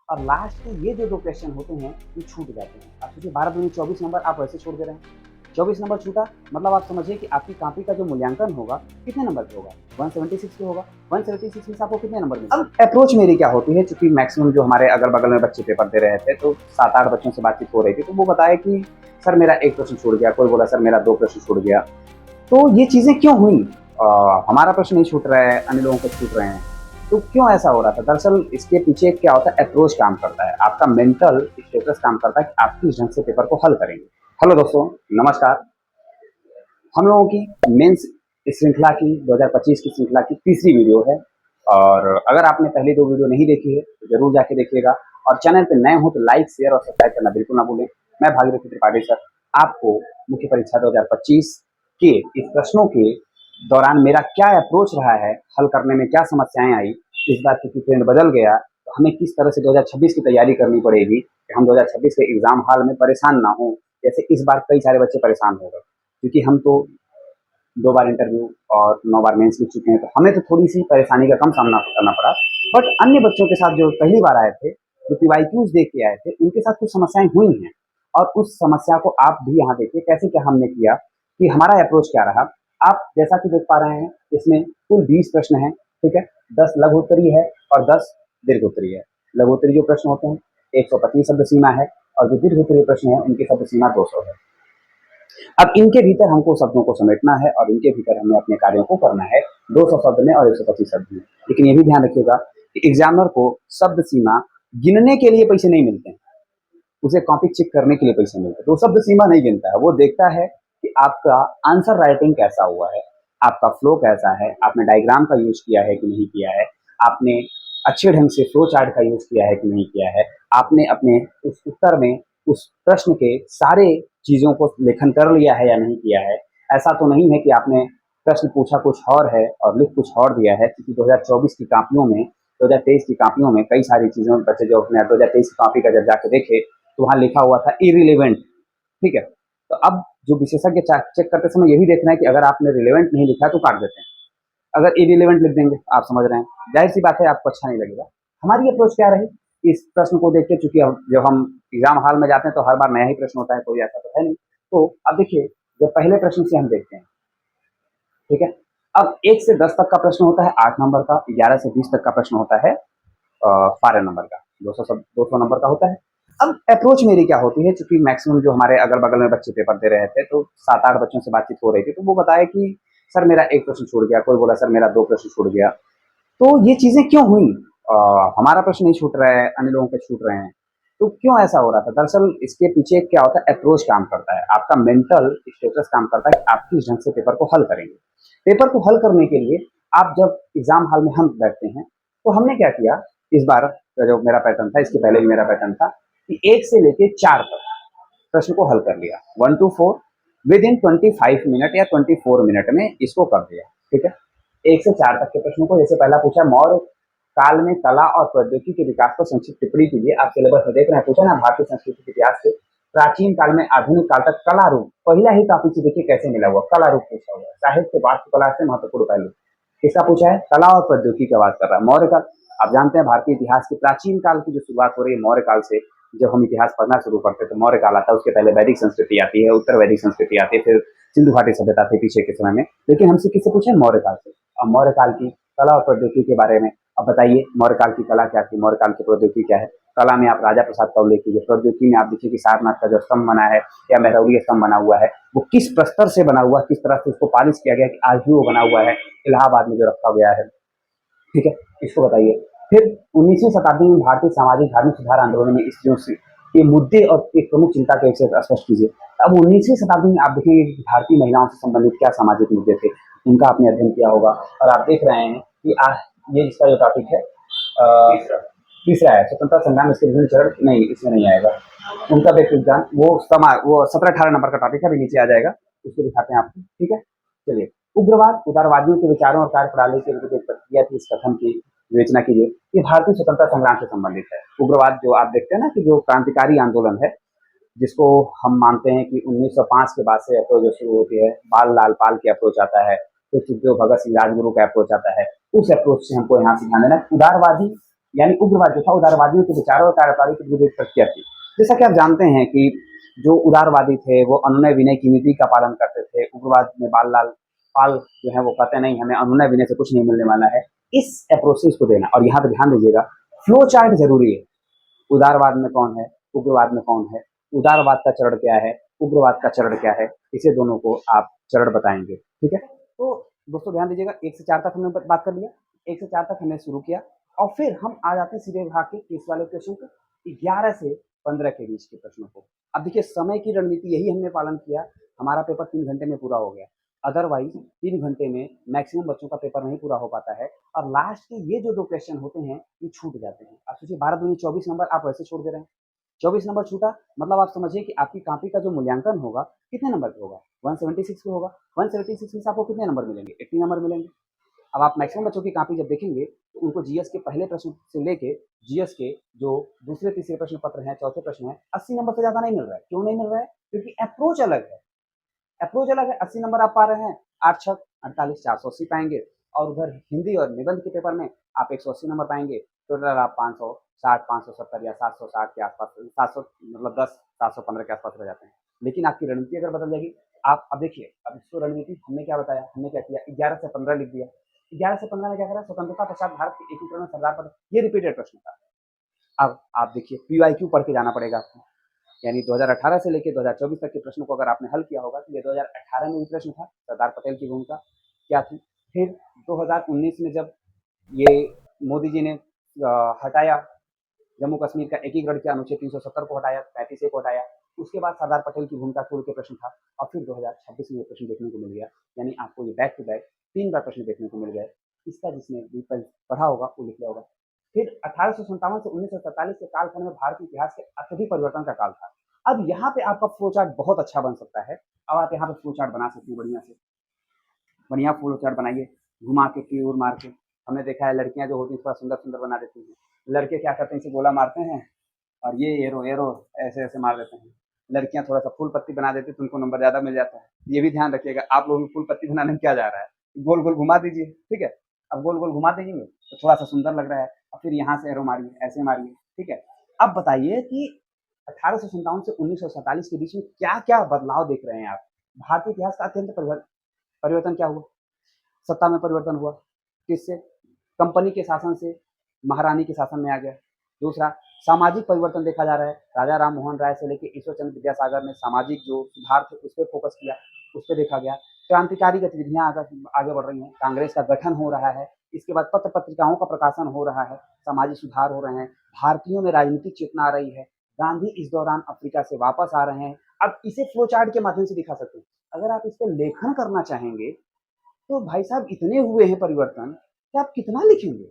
और लास्ट के ये जो 2 क्वेश्चन होते हैं, ये छूट जाते हैं। आप सोचिए 12 दूनी 24 नंबर आप वैसे छोड़ दे रहे हैं। 24 नंबर छूटा मतलब आप समझिए कि आपकी कॉपी का जो मूल्यांकन होगा, कितने नंबर पे होगा? 176 पे होगा। 176 में से आपको कितने नंबर मिलेंगे? अब अप्रोच मेरी क्या होती है, चूँकि मैक्सिमम जो हमारे अगल-बगल में बच्चे पेपर दे रहे थे, तो 7-8 बच्चों से बातचीत हो रही थी, तो वो बताया कि सर मेरा 1 प्रश्न छूट गया, कोई बोला सर मेरा 2 प्रश्न छूट गया। तो ये चीज़ें क्यों हुई? हमारा प्रश्न नहीं छूट रहा है, अन्य लोगों के छूट रहे हैं। तो क्यों ऐसा हो रहा था? दरअसल इसके पीछे क्या होता है, अप्रोच काम करता है। आपका मेंटल स्टेटस काम करता है कि आप किस ढंग से पेपर को हल करेंगे। हेलो दोस्तों, नमस्कार। हम लोगों की मेंस श्रृंखला की 2025 की श्रृंखला की तीसरी वीडियो है और अगर आपने पहली 2 वीडियो नहीं देखी है तो ज़रूर जाके देखिएगा और चैनल पे नए हो तो लाइक, शेयर और सब्सक्राइब करना बिल्कुल ना भूलें। मैं भागीरथी त्रिपाठी सर आपको मुख्य परीक्षा 2025 के इस प्रश्नों के दौरान मेरा क्या अप्रोच रहा है, हल करने में क्या समस्याएँ आई, इस बार क्योंकि ट्रेंड बदल गया तो हमें किस तरह से 2026 की तैयारी करनी पड़ेगी कि हम 2026 के एग्ज़ाम हॉल में परेशान ना हों। जैसे इस बार कई सारे बच्चे परेशान हो गए क्योंकि हम तो 2 बार इंटरव्यू और 9 बार मेंस लिख चुके हैं, तो हमें तो थोड़ी-सी परेशानी का कम सामना करना पड़ा। बट अन्य बच्चों के साथ जो पहली बार आए थे, जो पीवाईक्यूज़ देख के आए थे, उनके साथ कुछ समस्याएँ हुई हैं और उस समस्या को आप भी यहाँ देखिए कैसे क्या हमने किया, कि हमारा अप्रोच क्या रहा। आप जैसा कि देख पा रहे हैं, इसमें कुल 20 प्रश्न हैं, ठीक है? 10 लघु उत्तरीय है और 10 दीर्घ उत्तरीय है। लघु उत्तरीय जो प्रश्न होते हैं, 125 शब्द सीमा है और जो दीर्घ उत्तरीय प्रश्न हैं, उनकी शब्द सीमा 200 है। अब इनके भीतर हमको शब्दों को समेटना है और इनके भीतर हमें अपने कार्यों को करना है 200 शब्द में और 125 शब्द में। लेकिन ये भी ध्यान रखिएगा कि एग्जामिनर को शब्द सीमा गिनने के लिए पैसे नहीं मिलते हैं, उसे कॉपी चेक करने के लिए पैसे मिलते हैं। तो शब्द सीमा नहीं गिनता है, वो देखता है कि आपका आंसर राइटिंग कैसा हुआ है, आपका फ्लो कैसा है, आपने डायग्राम का यूज किया है कि नहीं किया है, आपने अच्छे ढंग से फ्लो चार्ट का यूज किया है कि नहीं किया है, आपने अपने उस उत्तर में उस प्रश्न के सारे चीज़ों को लेखन कर लिया है या नहीं किया है। ऐसा तो नहीं है कि आपने प्रश्न पूछा कुछ और है और लिख कुछ और दिया है, क्योंकि 2024 की कापियों में 2023 की कापियों में कई सारी चीज़ों बच्चे जो अपने 2023 की कॉपी का जब जाके देखे तो वहाँ लिखा हुआ था इरिलेवेंट, ठीक है? तो अब जो विशेषज्ञ चेक करते समय ये भी देखना है कि अगर आपने रिलेवेंट नहीं लिखा तो काट देते हैं। अगर इरिलेवेंट लिख देंगे, आप समझ रहे हैं, जाहिर सी बात है आपको अच्छा नहीं लगेगा। हमारी अप्रोच क्या रही इस प्रश्न को देख के, चूंकि जब हम एग्जाम हॉल में जाते हैं तो हर बार नया ही प्रश्न होता है, कोई ऐसा तो है नहीं। तो अब देखिए, जब पहले प्रश्न से हम देखते हैं, ठीक है? अब 1 से 10 तक का प्रश्न होता है 8 नंबर का, 11 से 20 तक का प्रश्न होता है 12 नंबर का, 200 नंबर का होता है। अब अप्रोच मेरी क्या होती है, चूंकि मैक्सिमम जो हमारे अगल बगल में बच्चे पेपर दे रहे थे, तो 7-8 बच्चों से बातचीत हो रही थी, तो वो बताया कि सर मेरा 1 प्रश्न छूट गया, कोई बोला सर मेरा 2 प्रश्न छूट गया। तो ये चीज़ें क्यों हुई? हमारा प्रश्न नहीं छूट रहा है, अन्य लोगों के छूट रहे हैं। तो क्यों ऐसा हो रहा था? दरअसल इसके पीछे क्या होता है, अप्रोच काम करता है। आपका मेंटल स्टेटस काम करता है कि आप किस ढंग से पेपर को हल करेंगे। पेपर को हल करने के लिए आप जब एग्ज़ाम हॉल में हम बैठते हैं, तो हमने क्या किया इस बार का जो मेरा पैटर्न था, इसके पहले भी मेरा पैटर्न था कि 1 से लेके 4 तक प्रश्न को हल कर लिया। 1 टू 4 विदिन 25 मिनट या 24 मिनट में इसको कर दिया, ठीक है? 1 से 4 तक के प्रश्नों को, जैसे पहला पूछा मौर्य काल में कला और प्रौद्योगिकी के विकास पर संक्षिप्त टिप्पणी कीजिए। आप सिलेबस में देख रहे हैं, पूछा ना भारतीय संस्कृति के इतिहास से प्राचीन काल में आधुनिक काल तक कला रूप, पहला ही टॉपिक से देखिए कैसे मिला हुआ, कला रूप पूछा हुआ है। साहित्य वास्तुकला से महत्वपूर्ण पहलू किसका पूछा है? कला और प्रौद्योगिकी की बात कर रहा है। मौर्य काल, आप जानते हैं भारतीय इतिहास के प्राचीन काल की जो शुरुआत हो रही है मौर्य काल से। जब हम इतिहास पढ़ना शुरू करते हैं तो मौर्य काल आता है, उसके पहले वैदिक संस्कृति आती है, उत्तर वैदिक संस्कृति आती है, फिर सिंधु घाटी सभ्यता थी पीछे के समय में। लेकिन हमसे किससे पूछे? मौर्य काल से। अब मौर्य काल की कला और प्रौद्योगिकी के बारे में अब बताइए, मौर्य काल की कला क्या थी, मौर्य काल की प्रौद्योगिकी क्या है? कला में आप राजा प्रसाद का उल्लेख कीजिए, प्रौद्योगिकी में आप देखिए कि सारनाथ का जो स्तंभ बना है या मेहरौली स्तंभ बना हुआ है, वो किस प्रस्तर से बना हुआ है, किस तरह से उसको पालिश किया गया कि आज भी वो बना हुआ है, इलाहाबाद में जो रखा गया है, ठीक है? इसको बताइए। फिर 19वीं शताब्दी में भारतीय सामाजिक धार्मिक सुधार आंदोलन में स्त्रियों से ये मुद्दे और एक प्रमुख चिंता के एक से स्पष्ट कीजिए। अब 19वीं शताब्दी में आप देखेंगे कि भारतीय महिलाओं से संबंधित क्या सामाजिक मुद्दे थे, उनका आपने अध्ययन किया होगा और आप देख रहे हैं कि ये जिसका जो टॉपिक है तीसरा है स्वतंत्रता संग्राम, इसके विभिन्न चरण नहीं, इसमें नहीं आएगा। उनका व्यक्ति विज्ञान वो 17-18 नंबर का टॉपिक है, अभी नीचे आ जाएगा, उसको दिखाते हैं आपको, ठीक है? चलिए, उग्रवाद उदारवादियों के विचारों और कार्यप्रणाली के विरुद्ध एक प्रक्रिया थी, इस कथन की विवेचना कीजिए। ये भारतीय स्वतंत्रता संग्राम से संबंधित है। उग्रवाद जो आप देखते हैं ना कि जो क्रांतिकारी आंदोलन है, जिसको हम मानते हैं कि 1905 के बाद से अप्रोच जो शुरू होती है, बाल लाल पाल की अप्रोच आता है, फिर सुखदेव भगत सिंह राजगुरु का अप्रोच आता है, उस अप्रोच से हमको यहाँ से ध्यान देना। उदारवादी यानी उग्रवाद जो था उदारवादियों के विचारों और कार्यप्रणाली की विरोधी प्रक्रिया थी। जैसा कि आप जानते हैं कि जो उदारवादी थे वो अनुनय विनय की नीति का पालन करते थे। उग्रवाद में बाल लाल पाल जो है वो कहते नहीं हमें अनुनय विनय से कुछ नहीं मिलने वाला है। इस अप्रोच से इसको देना। और यहाँ पे ध्यान दीजिएगा, फ्लो चार्ट जरूरी है। उदारवाद में कौन है, उग्रवाद में कौन है, उदारवाद का चरण क्या है, उग्रवाद का चरण क्या है, इसे दोनों को आप चरण बताएंगे। ठीक है, तो दोस्तों ध्यान दीजिएगा, 1 से 4 तक हमने बात कर लिया। 1 से 4 तक हमने शुरू किया और फिर हम आ जाते हैं सीधे भाग के इस वाले क्वेश्चन को, 11 से 15 के बीच के प्रश्नों को। अब देखिए, समय की रणनीति यही हमने पालन किया। हमारा पेपर 3 घंटे में पूरा हो गया। अदरवाइज 3 घंटे में मैक्सिमम बच्चों का पेपर नहीं पूरा हो पाता है और लास्ट के ये जो 2 क्वेश्चन होते हैं ये छूट जाते हैं। आप सोचिए, 12 दूनी 24 नंबर आप वैसे छोड़ दे रहे हैं। 24 नंबर छूटा मतलब आप समझिए कि आपकी कॉपी का जो मूल्यांकन होगा कितने नंबर पे होगा, 176 पे होगा। 176 में से आपको कितने नंबर मिलेंगे, 80 नंबर मिलेंगे। अब आप मैक्सिमम बच्चों की कॉपी जब देखेंगे तो उनको जीएस के पहले प्रश्न से लेके जीएस के जो दूसरे तीसरे प्रश्न पत्र हैं, चौथे प्रश्न है, 80 नंबर से ज्यादा नहीं मिल रहा है। क्यों नहीं मिल रहा है? क्योंकि अप्रोच अलग है। अप्रोच अलग है। 80 नंबर आप पा रहे हैं, 8 छक 48, 480 पाएंगे। और उधर हिंदी और निबंध के पेपर में आप 180 नंबर पाएंगे। टोटल आप 560, 570 या 760 के आसपास, 700 मतलब 10, 715 के आसपास रह जाते हैं। लेकिन आपकी रणनीति अगर बदल जाएगी, आप अब देखिए, अब इसको रणनीति हमने क्या बताया, हमने क्या किया, 11 से 15 लिख दिया। 11 से 15 में क्या करा, स्वतंत्रता पश्चात भारत के एकीकरण में सरदार पटेल, ये रिपीटेड प्रश्न था। अब आप देखिए, पीवाईक्यू पढ़ के जाना पड़ेगा आपको। यानी 2018 से लेकर 2024 तक के प्रश्नों को अगर आपने हल किया होगा तो ये 2018 में भी प्रश्न था, सरदार पटेल की भूमिका क्या थी। फिर 2019 में जब ये मोदी जी ने हटाया जम्मू कश्मीर का एकीकरण किया, अनुच्छेद 370 को हटाया, 35A को हटाया, उसके बाद सरदार पटेल की भूमिका पूर्व के प्रश्न था। और फिर 2026 में ये प्रश्न देखने को मिल गया। यानी आपको ये बैक टू बैक 3 बार प्रश्न देखने को मिल गए। इसका जिसने भी पढ़ा होगा वो लिख लिया होगा। फिर 1857 से 1947 के कालखंड में भारतीय इतिहास के अत्यधिक परिवर्तन का काल था। अब यहाँ पे आपका फ्लो चार्ट बहुत अच्छा बन सकता है। अब आप यहाँ पे फ्लो चार्ट बना सकते हैं बढ़िया से, बढ़िया फ्लो चार्ट बनाइए, घुमा के तीर मार के। हमने देखा है लड़कियां जो होती हैं थोड़ा सुंदर सुंदर बना देती हैं, लड़के क्या करते हैं, इसे गोला मारते हैं और ये एरो एरो ऐसे ऐसे मार देते हैं। लड़कियां थोड़ा सा फूल पत्ती बना देती हैं तो उनको नंबर ज्यादा मिल जाता है। ये भी ध्यान रखिएगा, आप लोग फूल पत्ती बनाने में क्या जा रहा है, गोल गोल घुमा दीजिए। ठीक है, अब गोल गोल घुमा देंगे तो थोड़ा सा सुंदर लग रहा है। और फिर यहाँ से एरो मारिए, ऐसे मारिए। ठीक है, अब बताइए कि 1857 से 1947 के बीच में क्या क्या बदलाव देख रहे हैं आप। भारतीय इतिहास का अत्यंत परिवर्तन क्या हुआ, सत्ता में परिवर्तन हुआ। किससे? कंपनी के शासन से महारानी के शासन में आ गया। दूसरा, सामाजिक परिवर्तन देखा जा रहा है। राजा राम मोहन राय से लेकर ईश्वर चंद्र विद्यासागर ने सामाजिक जो सुधार थे उस पर फोकस किया, उस पर देखा गया। क्रांतिकारी गतिविधियां आगे बढ़ रही हैं, कांग्रेस का गठन हो रहा है। इसके बाद पत्र पत्रिकाओं का प्रकाशन हो रहा है, सामाजिक सुधार हो रहे हैं, भारतीयों में राजनीतिक चेतना आ रही है। गांधी इस दौरान अफ्रीका से वापस आ रहे हैं। अब इसे फ्लो चार्ट के माध्यम से दिखा सकते हैं। अगर आप इस पर लेखन करना चाहेंगे तो भाई साहब इतने हुए हैं परिवर्तन कि आप कितना लिखेंगे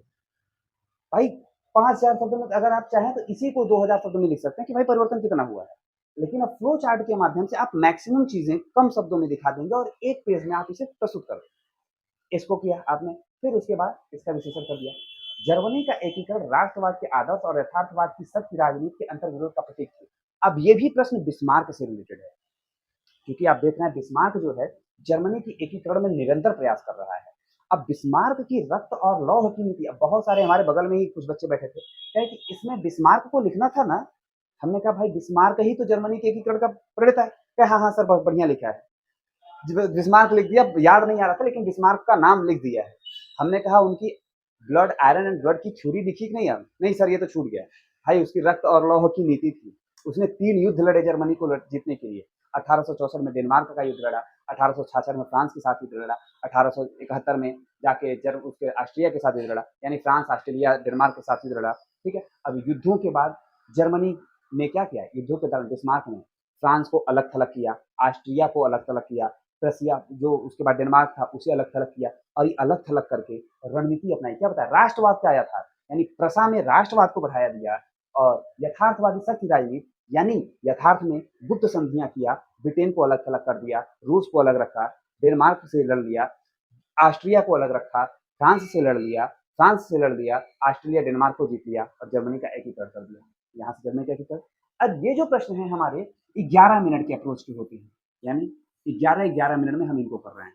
भाई। 5,000 शब्दों में अगर आप चाहें तो इसी को 2,000 शब्दों में लिख सकते हैं कि भाई परिवर्तन कितना हुआ है। लेकिन अब फ्लो चार्ट के माध्यम से आप मैक्सिमम चीजें कम शब्दों में दिखा देंगे और एक पेज में आप इसे प्रस्तुत कर देंगे। इसको किया आपने, फिर उसके बाद इसका विश्लेषण कर दिया। जर्मनी का एकीकरण राष्ट्रवाद के आदर्श और यथार्थवाद की सख्त राजनीति के अंतर्विरोध का प्रतीक थी। अब ये भी प्रश्न बिस्मार्क से रिलेटेड है, क्योंकि आप देख रहे हैं बिस्मार्क जो है जर्मनी की एकीकरण में निरंतर प्रयास कर रहा है। अब बिस्मार्क की रक्त और लौह की नीति, अब बहुत सारे हमारे बगल में ही कुछ बच्चे बैठे थे, कहे कि इसमें बिस्मार्क को लिखना था ना। हमने कहा भाई बिस्मार्क ही तो जर्मनी के एकीकरण का प्रणेता है। कहे हाँ हाँ सर बहुत बढ़िया लिखा है, बिस्मार्क लिख दिया, याद नहीं आ रहा था लेकिन बिस्मार्क का नाम लिख दिया है। हमने कहा उनकी ब्लड आयरन एंड ब्लड की थ्योरी लिखी नहीं है, नहीं सर ये तो छूट गया। भाई उसकी रक्त और लौह की नीति थी। उसने 3 युद्ध लड़े जर्मनी को जीतने के लिए। 1864 में डेनमार्क का युद्ध लड़ा, 1866 में फ्रांस के साथ युद्ध लड़ा, 1871 में जाके उसके ऑस्ट्रिया के साथ युद्ध लड़ा। यानी फ्रांस ऑस्ट्रेलिया डेनमार्क के साथ युद्ध लड़ा। ठीक है, अब युद्धों के बाद जर्मनी ने क्या किया, युद्धों के दौरान बिस्मार्क ने फ्रांस को अलग थलग किया, ऑस्ट्रिया को अलग थलग किया, रसिया जो उसके बाद डेनमार्क था उसे अलग थलग किया। और ये अलग थलग करके रणनीति अपनाई। क्या बताया, राष्ट्रवाद का आया था, यानी प्रसा में राष्ट्रवाद को बढ़ाया दिया। और यथार्थवादी शक्ति राजनीति, यानी यथार्थ में गुप्त संधियां किया, ब्रिटेन को अलग थलग कर दिया, रूस को अलग रखा, डेनमार्क से लड़ लिया, ऑस्ट्रिया को अलग रखा, फ्रांस से लड़ लिया, फ्रांस से लड़ लिया, ऑस्ट्रेलिया डेनमार्क को जीत लिया और जर्मनी का एकीकरण कर दिया। यहाँ से जर्मनी का एकीकरण। अब ये जो प्रश्न है हमारे 11 मिनट के अप्रोच की होती है, यानी 11 मिनट में हम इनको कर रहे हैं।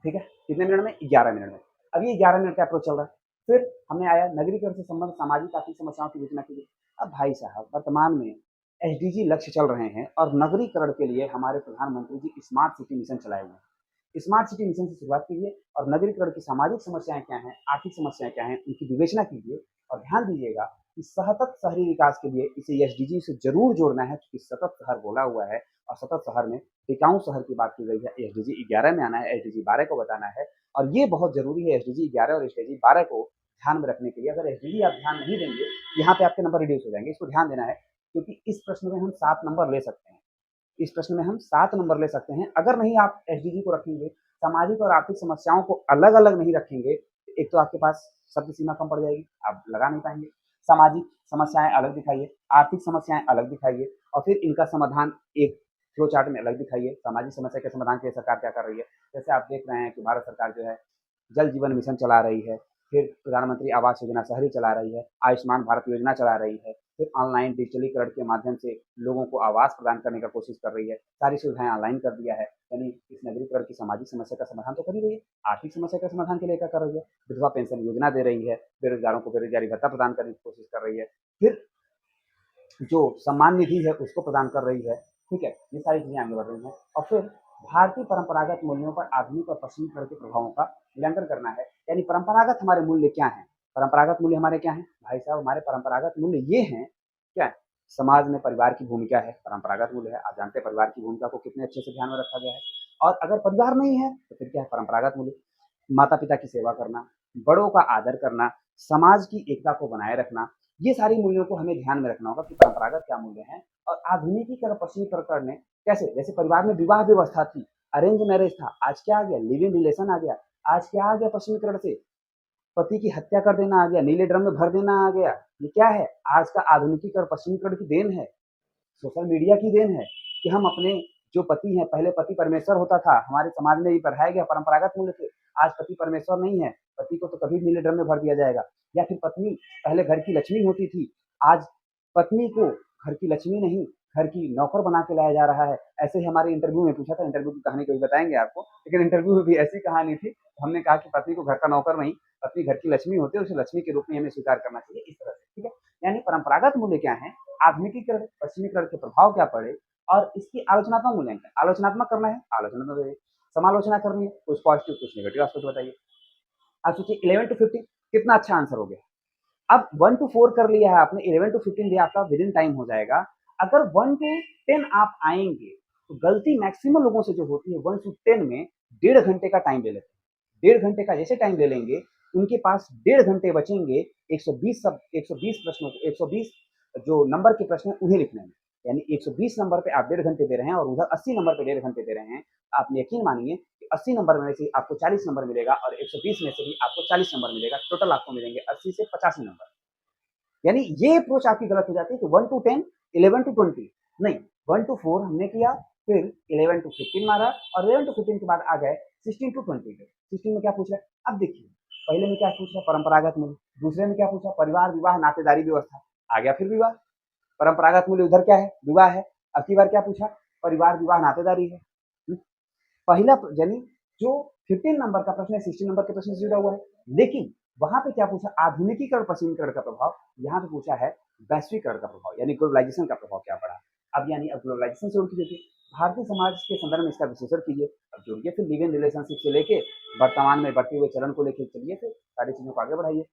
ठीक है, कितने मिनट में, 11 मिनट में। अब ये 11 मिनट का अप्रोच चल रहा है। फिर हमें आया नगरीकरण से संबंधित सामाजिक आर्थिक समस्याओं की विवेचना कीजिए। अब भाई साहब वर्तमान में एसडीजी लक्ष्य चल रहे हैं और नगरीकरण के लिए हमारे प्रधानमंत्री जी स्मार्ट सिटी मिशन चलाए हुए हैं। स्मार्ट सिटी मिशन से शुरुआत कीजिए और नगरीकरण की सामाजिक समस्याएं क्या हैं, आर्थिक समस्याएं क्या हैं, उनकी विवेचना कीजिए और ध्यान दीजिएगा कि सतत शहरी विकास के लिए इसे एसडीजी से जरूर जोड़ना है, क्योंकि सतत शहर बोला हुआ है और सतत शहर में टिकाऊ शहर की बात की गई है। एसडीजी 11 में आना है, एसडीजी 12 को बताना है और ये बहुत जरूरी है एसडीजी 11 और एसडीजी 12 को ध्यान में रखने के लिए। अगर एसडीजी आप ध्यान नहीं देंगे, यहाँ पे आपके नंबर रिड्यूस हो जाएंगे, इसको ध्यान देना है, क्योंकि इस प्रश्न में हम 7 नंबर ले सकते हैं। इस प्रश्न में हम 7 नंबर ले सकते हैं। अगर नहीं आप एसडीजी को रखेंगे, सामाजिक और आर्थिक समस्याओं को अलग अलग नहीं रखेंगे, एक तो आपके पास शब्द सीमा कम पड़ जाएगी, आप लगा नहीं पाएंगे। सामाजिक समस्याएं अलग दिखाइए, आर्थिक समस्याएं अलग दिखाइए और फिर इनका समाधान एक फ्लो चार्ट में अलग दिखाइए। सामाजिक समस्या के समाधान के लिए सरकार क्या कर रही है, जैसे आप देख रहे हैं कि भारत सरकार जो है जल जीवन मिशन चला रही है, फिर प्रधानमंत्री आवास योजना शहरी चला रही है, आयुष्मान भारत योजना चला रही है, फिर ऑनलाइन डिजिटलीकरण के माध्यम से लोगों को आवास प्रदान करने का कोशिश कर रही है, सारी सुविधाएं ऑनलाइन कर दिया है। यानी इस नगरीकरण की सामाजिक समस्या का समाधान तो कर ही रही है। आर्थिक समस्या के समाधान के लिए क्या कर रही है, विधवा पेंशन योजना दे रही है, बेरोजगारों को बेरोजगारी भत्ता प्रदान करने की कोशिश कर रही है, फिर जो सम्मान निधि है उसको प्रदान कर रही है। ठीक है, ये सारी चीजें आगे बढ़ रही हैं। और फिर भारतीय परंपरागत मूल्यों पर आधुनिक और पश्चिमी के प्रभावों का मूल्यांकन करना है। यानी परंपरागत हमारे मूल्य क्या हैं, परंपरागत मूल्य हमारे क्या हैं भाई साहब, हमारे परंपरागत मूल्य ये हैं क्या है? समाज में परिवार की भूमिका है, परंपरागत मूल्य है। आप जानते हैं परिवार की भूमिका को कितने अच्छे से ध्यान में रखा गया है। और अगर परिवार नहीं है तो फिर क्या है परंपरागत मूल्य, माता पिता की सेवा करना, बड़ों का आदर करना, समाज की एकता को बनाए रखना, ये सारी मूल्यों को हमें ध्यान में रखना होगा कि परंपरागत क्या मूल्य हैं। और आधुनिकीकरण पश्चिमीकरण ने कैसे, जैसे परिवार में विवाह व्यवस्था थी, अरेंज मैरिज था, आज क्या आ गया, लिव इन रिलेशन आ गया। आज क्या आ गया पश्चिमीकरण से, पति की हत्या कर देना आ गया, नीले ड्रम में भर देना आ गया। ये क्या है, आज का आधुनिकीकरण पश्चिमीकरण की देन है, सोशल मीडिया की देन है कि हम अपने जो पति हैं, पहले पति परमेश्वर होता था, हमारे समाज में ये पढ़ाया गया परंपरागत मूल्य थे। आज पति परमेश्वर नहीं है, पति को तो कभी नीले ड्रम में भर दिया जाएगा। या फिर पत्नी पहले घर की लक्ष्मी होती थी, आज पत्नी को घर की लक्ष्मी नहीं, घर की नौकर बना के लाया जा रहा है। ऐसे ही हमारे इंटरव्यू में पूछा था, इंटरव्यू की कहानी कभी बताएंगे आपको, लेकिन इंटरव्यू में भी ऐसी कहानी थी। हमने कहा कि पति को घर का नौकर नहीं, पत्नी घर की लक्ष्मी होती है, उसे लक्ष्मी के रूप में हमें स्वीकार करना चाहिए, इस तरह से। ठीक है, यानी परंपरागत मूल्य क्या है, आधुनिकीकरण पश्चिमीकरण के प्रभाव क्या पड़े और इसकी आलोचनात्मक मूल्यांकन, आलोचनात्मक करना है आलोचनात्मक, समालोचना करनी है, कुछ पॉजिटिव कुछ नेगेटिव एस्पेक्ट बताइए। अब सोचिए 11 टू 15 कितना अच्छा आंसर हो गया। अब 1 टू 4 कर लिया है आपने, 11 टू 15 भी आपका विद इन टाइम हो जाएगा। अगर 1 टू 10 आप आएंगे तो गलती मैक्सिमम लोगों से जो होती है 1 टू 10 में 1.5 घंटे का टाइम ले लेते हैं। 1.5 घंटे का जैसे टाइम ले लेंगे, उनके पास 1.5 घंटे बचेंगे 120 सब 120 प्रश्नों को, 120 जो नंबर के प्रश्न है उन्हें लिखने में। यानी 120 नंबर पे आप 1.5 घंटे दे रहे हैं और उधर 80 नंबर पे 1.5 घंटे दे रहे हैं। आप यकीन मानिए कि 80 नंबर में से आपको 40 नंबर मिलेगा और 120 में से भी आपको 40 नंबर मिलेगा। टोटल आपको मिलेंगे 80 से 85 नंबर। यानी ये अप्रोच आपकी गलत हो जाती है कि 1 टू 10, 11 टू 20 नहीं, 1 टू 4 हमने किया, फिर 11 टू 15 मारा और 11 टू 15 के बाद आ गए 16 टू 20 पे। 16 में क्या पूछ रहा है, अब देखिए पहले में क्या पूछ रहा है, परंपरागत मूल्य, दूसरे में क्या पूछा, परिवार विवाह नातेदारी व्यवस्था, आ गया फिर विवाह। परंपरागत मूल्य उधर क्या है, विवाह है। अब की बार क्या पूछा, परिवार विवाह नातेदारी है। पहला यानी जो 15 नंबर का प्रश्न है 16 नंबर के प्रश्न से जुड़ा हुआ है, लेकिन वहां पे क्या पूछा, आधुनिकीकरण पश्चिमीकरण का प्रभाव। यहाँ पे पूछा है वैश्वीकरण का प्रभाव, यानी ग्लोबलाइजेशन का प्रभाव क्या पड़ा। अब यानी अब ग्लोबलाइजेशन से उनकी देखिए, भारतीय समाज के संदर्भ में इसका विश्लेषण कीजिए, अब जोड़िए, फिर लिव इन रिलेशनशिप से लेके वर्तमान में बढ़ते हुए चरण को लेकर चलिए, फिर सारी चीजों को आगे बढ़ाइए।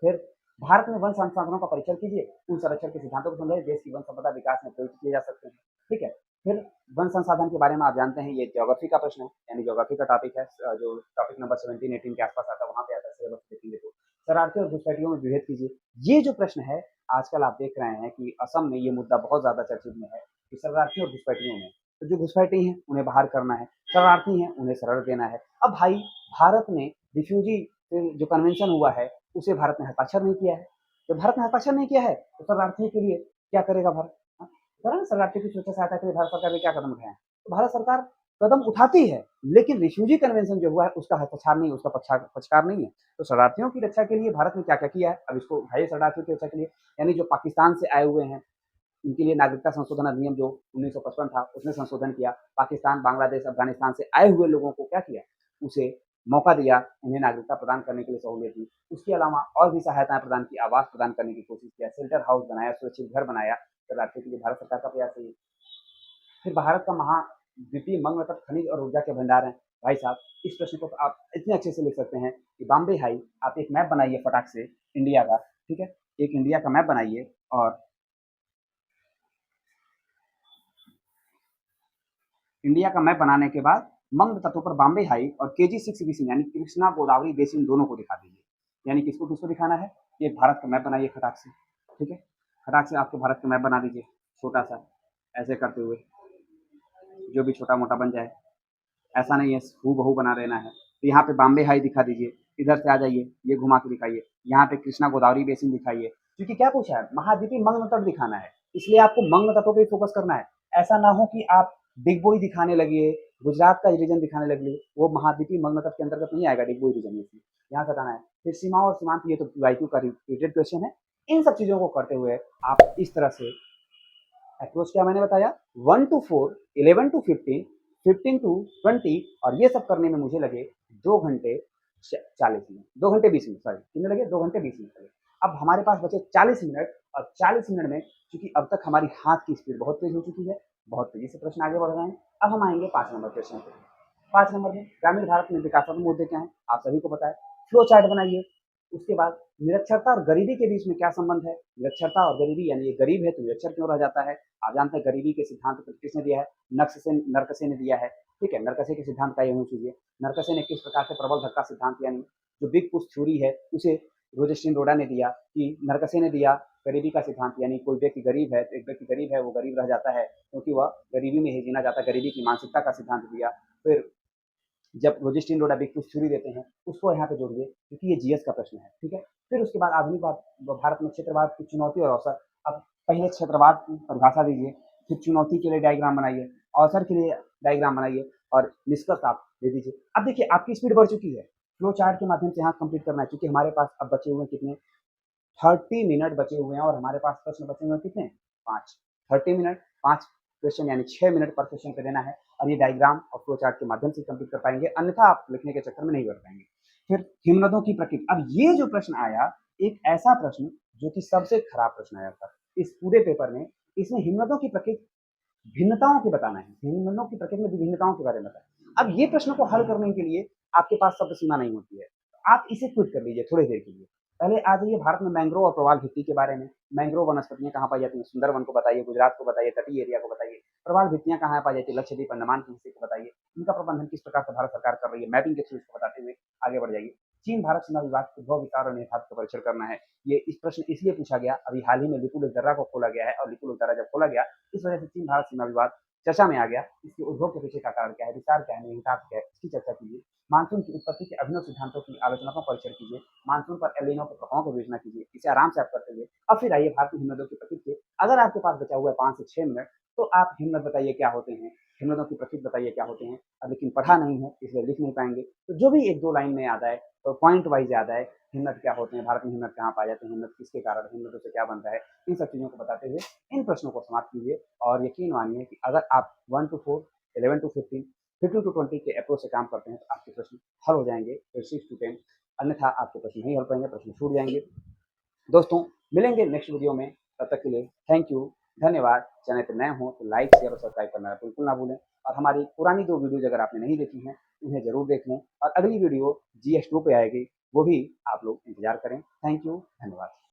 फिर भारत में वन संसाधनों का परीक्षण कीजिए, उन संरक्षण के सिद्धांतों को समझाइए, देश की वन संपदा विकास में प्रयोग किए जा सकते हैं। ठीक है, फिर वन संसाधन के बारे में आप जानते हैं, ये ज्योग्राफी का प्रश्न है, यानी ज्योग्राफी का टॉपिक है, जो टॉपिक नंबर 17-18 के आसपास आता है, वहां पे आता है सिलेबस देखेंगे तो। शरारती और घुसपैठियों में विभेद कीजिए, ये जो प्रश्न है आजकल आप देख रहे हैं कि असम में ये मुद्दा बहुत ज्यादा चर्चित में है कि शरारती और घुसपैठियों में, तो जो घुसपैठी हैं उन्हें बाहर करना है, शरारती हैं उन्हें शरण देना है। अब भाई भारत ने रिफ्यूजी जो कन्वेंशन हुआ है उसे भारत ने हस्ताक्षर नहीं किया है, तो भारत ने हस्ताक्षर नहीं किया है तो शरणार्थियों के लिए क्या करेगा भारत, शरणार्थियों की सुरक्षा सहायता के लिए भारत सरकार ने क्या कदम उठाए, तो भारत सरकार कदम उठाती है, लेकिन रिफ्यूजी कन्वेंशन जो हुआ है उसका हस्ताक्षर नहीं, उसका पक्षकार नहीं है। तो शरणार्थियों की रक्षा के लिए भारत ने क्या क्या किया है, अब इसको उठाइए शरणार्थियों की रक्षा के लिए। यानी जो पाकिस्तान से आए हुए हैं उनके लिए नागरिकता संशोधन अधिनियम जो 1955 था उसने संशोधन किया। पाकिस्तान, बांग्लादेश, अफगानिस्तान से आए हुए लोगों को क्या किया, उसे मौका दिया, उन्हें नागरिकता प्रदान करने के लिए सहूलियत दी। उसके अलावा और भी सहायताएँ प्रदान की, आवास प्रदान करने की कोशिश किया, शेल्टर हाउस बनाया, सुरक्षित घर बनाया, शरणार्थियों के लिए भारत सरकार का प्रयास है ये। फिर भारत का महाद्वीपीय मग्न तट खनिज और ऊर्जा के भंडार हैं। भाई साहब, इस प्रश्न को तो आप इतने अच्छे से लिख सकते हैं कि बॉम्बे हाई, आप एक मैप बनाइए फटाक से इंडिया का, ठीक है? एक इंडिया का मैप बनाइए और इंडिया का मैप बनाने के बाद मग्न तटों पर बॉम्बे हाई और केजी 6 बेसिन यानी कृष्णा गोदावरी बेसिन दोनों को दिखा दीजिए। यानी किसको किसको दिखाना है? ये भारत का मैप बनाइए खटाक से, ठीक है? खटाक से आपको भारत का मैप बना दीजिए छोटा सा, ऐसे करते हुए, जो भी छोटा मोटा बन जाए। ऐसा नहीं है हूबहू बना देना है। तो यहाँ पे बॉम्बे हाई दिखा दीजिए, इधर से आ जाइए, ये घुमा के दिखाइए, यहाँ पे कृष्णा गोदावरी बेसिन दिखाइए, क्योंकि क्या पूछा है, महाद्वीपीय मग्न तट दिखाना है, इसलिए आपको मग्न तटों पे फोकस करना है। ऐसा ना हो कि आप डिगबोई दिखाने लगिए, गुजरात का रीजन दिखाने लगिए, वो महाद्वीपीय मग्न तट के अंतर्गत नहीं आएगा डिगबोई रीजन, इसलिए यहाँ से बताना है। फिर सीमा और सीमांत, ये तो वाईक्यू का रिपीटेड क्वेश्चन है। इन सब चीजों को करते हुए आप इस तरह से अप्रोच, क्या मैंने बताया, 1 to 4, 11 to 15, 15 to 20, और ये सब करने में मुझे लगे 2 घंटे 40 मिनट, 2 घंटे 20 मिनट, सॉरी कितने लगे, 2 घंटे 20 मिनट लगे। अब हमारे पास बचे 40 मिनट, और 40 मिनट में चूंकि अब तक हमारी हाथ की स्पीड बहुत तेज हो चुकी है, बहुत तेजी से प्रश्न आगे बढ़ रहे हैं। अब हम आएंगे 5 नंबर क्वेश्चन पे। 5 नंबर में ग्रामीण भारत में विकासात्मक मुद्दे क्या हैं, आप सभी को पता है। फ्लो चार्ट बनाइए। उसके बाद निरक्षरता और गरीबी के बीच में क्या संबंध है, निरक्षरता और गरीबी, यानी ये गरीब है तो निरक्षर क्यों रह जाता है। आप जानते हैं गरीबी के सिद्धांत को किसने दिया है, नरकसे ने दिया है, ठीक है? नरकसे के सिद्धांत का ये होना चाहिए। नरकसे ने किस प्रकार से प्रबल धक्का सिद्धांत, यानी जो बिग पुश थ्योरी है, उसे रोजेस्टीन रोडा ने दिया, कि नरकसे ने दिया गरीबी का सिद्धांत, यानी कोई व्यक्ति गरीब है तो एक व्यक्ति गरीब है वो गरीब रह जाता है क्योंकि वह गरीबी में ही जीना चाहता है, गरीबी की मानसिकता का सिद्धांत दिया। फिर जब रोजिस्टीन रोडा बिग कुछ थ्योरी देते हैं, उसको यहाँ पे जोड़िए क्योंकि ये जीएस का प्रश्न है, ठीक है? फिर उसके बाद आधुनिक भारत में क्षेत्रवाद की चुनौती और अवसर। अब पहले क्षेत्रवाद की परिभाषा दीजिए, फिर चुनौती के लिए डायग्राम बनाइए, अवसर के लिए डायग्राम बनाइए, और निष्कर्ष आप दे दीजिए। अब देखिए आपकी स्पीड बढ़ चुकी है, फ्लो चार्ट के माध्यम से यहाँ कंप्लीट करना है, क्योंकि हमारे पास अब बचे हुए कितने, 30 मिनट बचे हुए हैं, और हमारे पास प्रश्न बचे हुए हैं कितने, 5। 30 मिनट, 5 क्वेश्चन, यानी 6 मिनट पर क्वेश्चन पे देना है, और ये डायग्राम और फ्लो चार्ट के माध्यम से कंप्लीट कर पाएंगे, अन्यथा आप लिखने के चक्कर में नहीं कर पाएंगे। फिर हिमनदों की प्रकृति। अब ये जो प्रश्न आया, एक ऐसा प्रश्न जो कि सबसे खराब प्रश्न आया था इस पूरे पेपर में, इसमें हिमनदों की प्रकृति भिन्नताओं की बताना है, हिमनदों की प्रकृति में विभिन्नताओं के बारे में बताना। अब ये प्रश्न को हल करने के लिए आपके पास शब्द सीमा नहीं होती है, आप इसे क्विट कर लीजिए थोड़ी देर के लिए। पहले आ जाइए भारत में मैंग्रोव और प्रवाल भित्ति के बारे में। मैंग्रोव वनस्पतियां कहाँ पाई जाती हैं, सुंदरवन को बताइए, गुजरात को बताइए, तटीय एरिया को बताइए। प्रवाल भित्तियां कहाँ पाई जाती है, लक्षद्वीप अंडमान के हिस्से को बताइए। इनका प्रबंधन किस प्रकार से भारत सरकार कर रही है, मैपिंग के थ्रू इसको बताते हुए आगे बढ़ जाइए। चीन भारत सीमा विवाद के उद्भव, विस्तार और निहितार्थ का परीक्षण करना है। ये इस प्रश्न इसलिए पूछा गया, अभी हाल ही में लिपुलेख दर्रा को खोला गया है, और लिपुलेख दर्रा जब खोला गया, इस वजह से चीन भारत सीमा विवाद चर्चा में आ गया। इसके उद्भव के पीछे का कारण क्या है, विस्तार क्या है, निहितार्थ क्या है, इसकी चर्चा कीजिए। मानसून की उत्पत्ति के अभिनव सिद्धांतों की आलोचना का परीक्षण कीजिए। मानसून पर एल नीनो के प्रभावों की विवेचना कीजिए। इसे आराम से आप करते हुए अब फिर आइए भारतीय हिमनदों की प्रकृति के। अगर आपके पास बचा हुआ है 5 से 6 मिनट, तो आप हिमनद बताइए क्या होते हैं, हिमनदों की प्रकृति बताइए क्या होते हैं। अब लेकिन पढ़ा नहीं है इसलिए लिख नहीं पाएंगे, तो जो भी 1-2 लाइन में याद आए, तो पॉइंट वाइज याद आए, हिमनद क्या होते हैं, भारत में हिमनद कहाँ पाए जाते हैं, हिमनद किसके कारण, हिमनदों से क्या बनता है, इन सब चीज़ों को बताते हुए इन प्रश्नों को समाप्त कीजिए। और यकीन मानिए कि अगर आप 1 to 4, 11 to 15, 15 to 20 के अप्रोच से काम करते हैं, तो आपके प्रश्न हल हो जाएंगे। फिर 6 to 10, अन्यथा आपके प्रश्न नहीं हल पाएंगे, प्रश्न छूट जाएंगे। दोस्तों, मिलेंगे नेक्स्ट वीडियो में, तब तक के लिए थैंक यू, धन्यवाद। चैनल पर नए हो तो लाइक, शेयर और सब्सक्राइब करना बिल्कुल ना भूलें, और हमारी पुरानी 2 वीडियोज अगर आपने नहीं देखी हैं, उन्हें जरूर देख लें, और अगली वीडियो GS2 पे आएगी, वो भी आप लोग इंतजार करें। थैंक यू, धन्यवाद।